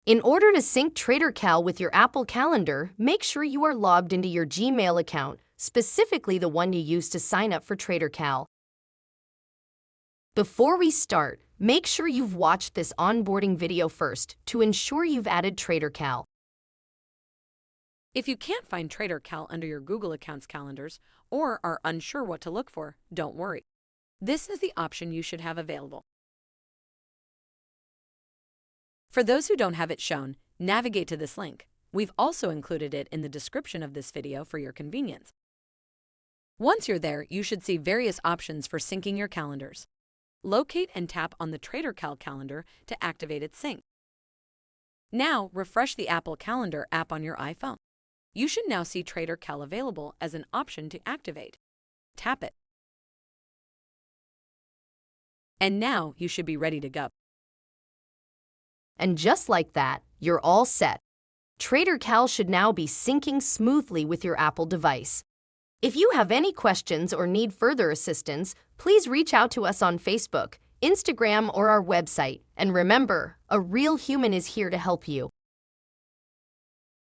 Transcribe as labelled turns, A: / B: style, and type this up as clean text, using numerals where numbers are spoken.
A: In order to sync TradrCal with your Apple Calendar, make sure you are logged into your Gmail account, specifically the one you use to sign up for TradrCal. Before we start, make sure you've watched this onboarding video first to ensure you've added TradrCal.
B: If you can't find TradrCal under your Google account's calendars or are unsure what to look for, don't worry. This is the option you should have available. For those who don't have it shown, navigate to this link. We've also included it in the description of this video for your convenience. Once you're there, you should see various options for syncing your calendars. Locate and tap on the TradrCal calendar to activate its sync. Now, refresh the Apple Calendar app on your iPhone. You should now see TradrCal available as an option to activate. Tap it. And now you should be ready to go.
A: And just like that, you're all set. TradrCal should now be syncing smoothly with your Apple device. If you have any questions or need further assistance, please reach out to us on Facebook, Instagram, or our website. And remember, a real human is here to help you.